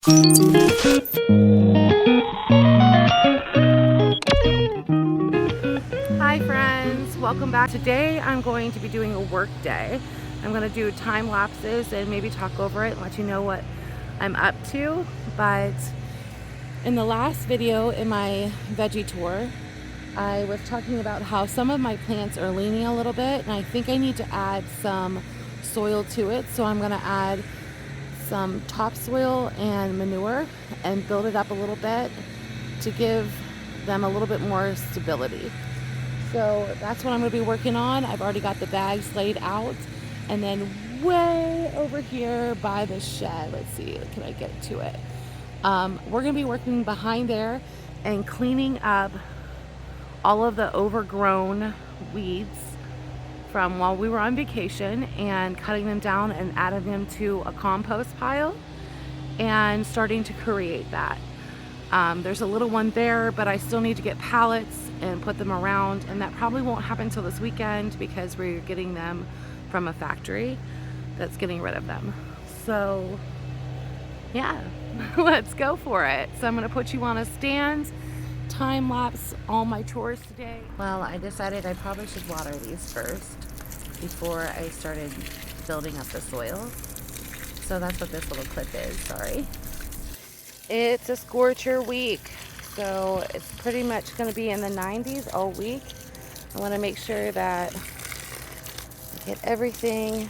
Hi friends, welcome back. Today I'm going to be doing a work day. I'm going to do time lapses and maybe talk over it and let you know what I'm up to. But in the last video in my veggie tour, I was talking about how some of my plants are leaning a little bit and I think I need to add some soil to it. So I'm going to add some topsoil and manure and build it up a little bit to give them a little bit more stability. So that's what I'm going to be working on. I've already got the bags laid out. And then way over here by the shed, let's see, can I get to it? We're going to be working behind there and cleaning up all of the overgrown weeds from while we were on vacation and cutting them down and adding them to a compost pile and starting to create that. There's a little one there, but I still need to get pallets and put them around, and that probably won't happen until this weekend because we're getting them from a factory that's getting rid of them. So yeah, let's go for it. So I'm gonna put you on a stand, time lapse all my chores today. Well, I decided I probably should water these first before I started building up the soil. So that's what this little clip is, sorry. It's a scorcher week, so it's pretty much going to be in the 90s all week. I want to make sure that I get everything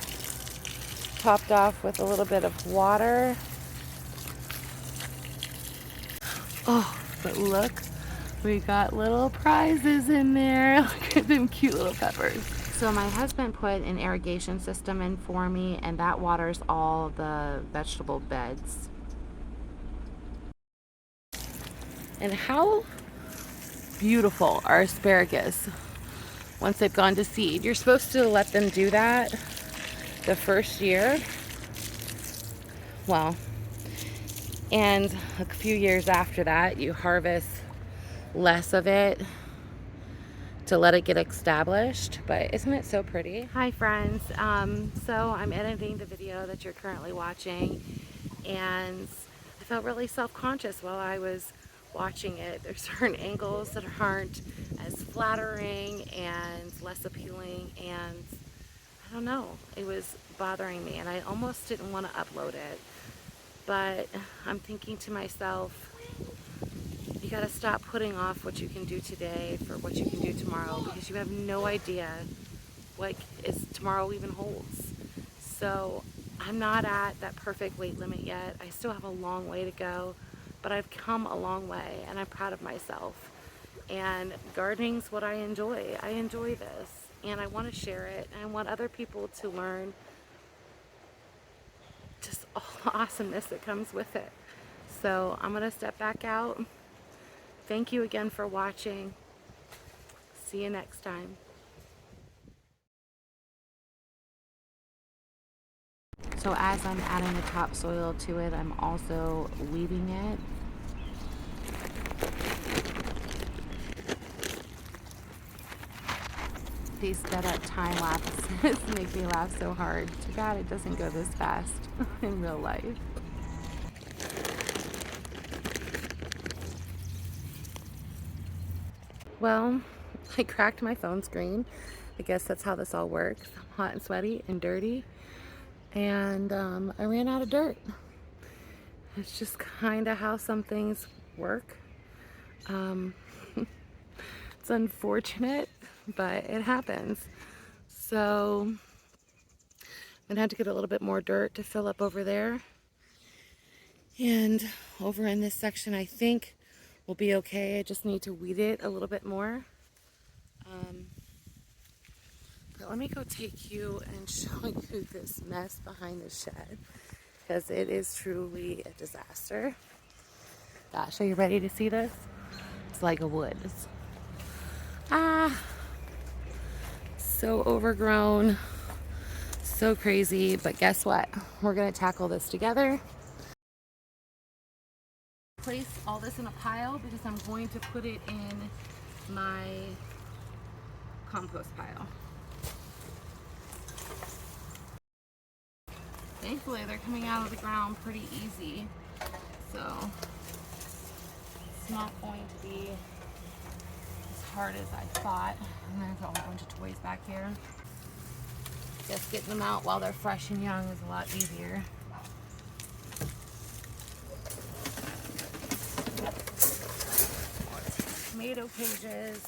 topped off with a little bit of water. Oh, but look, we got little prizes in there. Look at them cute little peppers. So my husband put an irrigation system in for me, and that waters all the vegetable beds. And how beautiful are asparagus once they've gone to seed. You're supposed to let them do that the first year. Well, and a few years after that, you harvest less of it to let it get established. But isn't it so pretty? Hi friends, so I'm editing the video that you're currently watching, and I felt really self-conscious while I was watching it. There's certain angles that aren't as flattering and less appealing, and I don't know, it was bothering me and I almost didn't want to upload it. But I'm thinking to myself, you got to stop putting off what you can do today for what you can do tomorrow, because you have no idea what is tomorrow even holds. So I'm not at that perfect weight limit yet. I still have a long way to go, but I've come a long way and I'm proud of myself. And gardening's what I enjoy. I enjoy this and I want to share it, and I want other people to learn just all the awesomeness that comes with it. So I'm going to step back out. Thank you again for watching. See you next time. So as I'm adding the topsoil to it, I'm also weeding it. These sped up time lapses make me laugh so hard. Too bad it doesn't go this fast in real life. Well, I cracked my phone screen. I guess that's how this all works. I'm hot and sweaty and dirty. And I ran out of dirt. It's just kind of how some things work. It's unfortunate, but it happens. So I'm gonna have to get a little bit more dirt to fill up over there. And over in this section, I think we'll be okay. I just need to weed it a little bit more. But let me go take you and show you this mess behind the shed, because it is truly a disaster. Gosh, are you ready to see this? It's like a woods. So overgrown, so crazy, but guess what? We're gonna tackle this together. Place all this in a pile because I'm going to put it in my compost pile. Thankfully, they're coming out of the ground pretty easy. not going to be as hard as I thought. And there's a whole bunch of toys back here. Just getting them out while they're fresh and young is a lot easier. Tomato cages.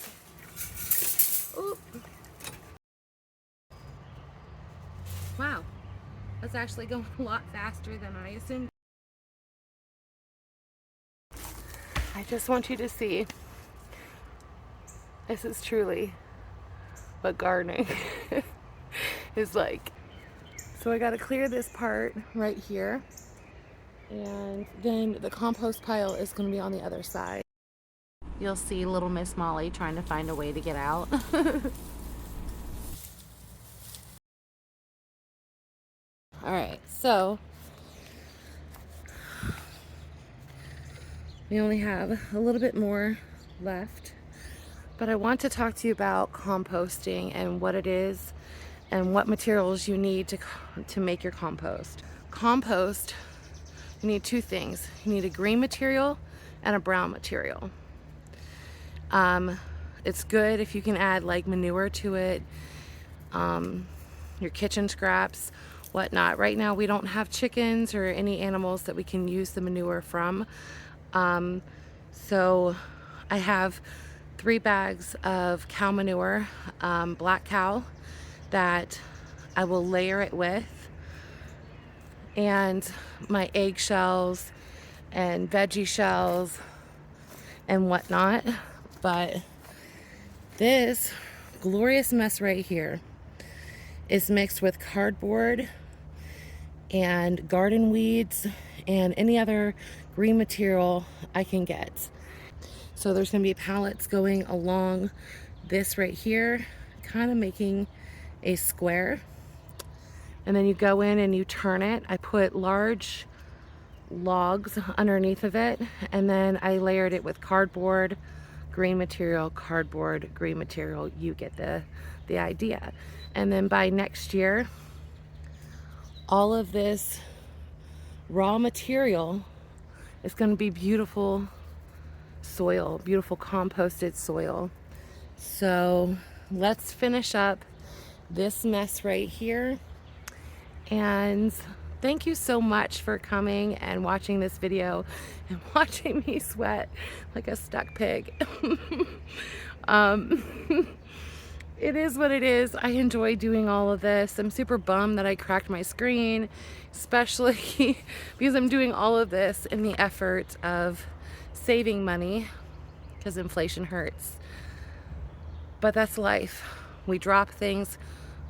Oop. Wow, that's actually going a lot faster than I assumed. I just want you to see, this is truly what gardening is like. So I gotta clear this part right here, and then the compost pile is gonna be on the other side. You'll see little Miss Molly trying to find a way to get out. All right, so we only have a little bit more left, but I want to talk to you about composting and what it is and what materials you need to make your compost. Compost, you need two things. You need a green material and a brown material. It's good if you can add like manure to it, your kitchen scraps, whatnot. Right now we don't have chickens or any animals that we can use the manure from. So I have 3 bags of cow manure, black cow, that I will layer it with, and my egg shells and veggie shells and whatnot. But this glorious mess right here is mixed with cardboard and garden weeds and any other green material I can get. So there's going to be pallets going along this right here, kind of making a square. And then you go in and you turn it. I put large logs underneath of it, and then I layered it with cardboard, green material, cardboard, green material. You get the idea. And then by next year, all of this raw material is going to be beautiful soil, beautiful composted soil. So let's finish up this mess right here. And thank you so much for coming and watching this video and watching me sweat like a stuck pig. It is what it is. I enjoy doing all of this. I'm super bummed that I cracked my screen, especially because I'm doing all of this in the effort of saving money, because inflation hurts. But that's life. We drop things.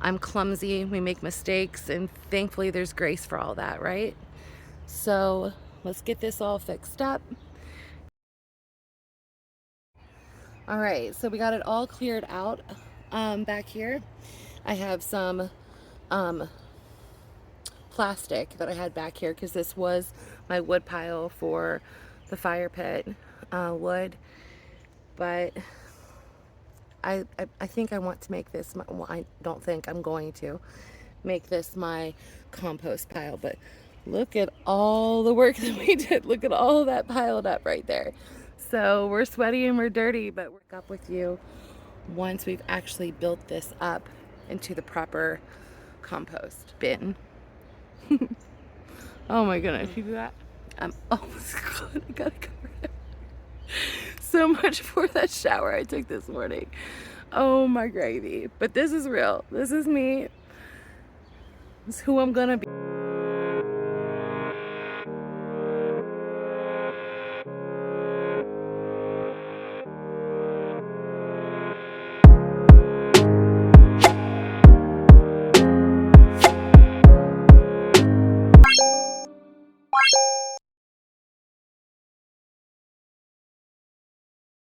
I'm clumsy. We make mistakes, and thankfully there's grace for all that, right? So let's get this all fixed up. All right, so we got it all cleared out. Back here I have some plastic that I had back here because this was my wood pile for the fire pit wood. But I think I want to make this well, I don't think I'm going to make this my compost pile. But look at all the work that we did. Look at all of that piled up right there. So we're sweaty and we're dirty, but we're up with you once we've actually built this up into the proper compost bin. Oh my goodness, you do that? Oh God, I gotta cover it. So much for that shower I took this morning. Oh my gravy. But this is real. This is me. This is who I'm gonna be.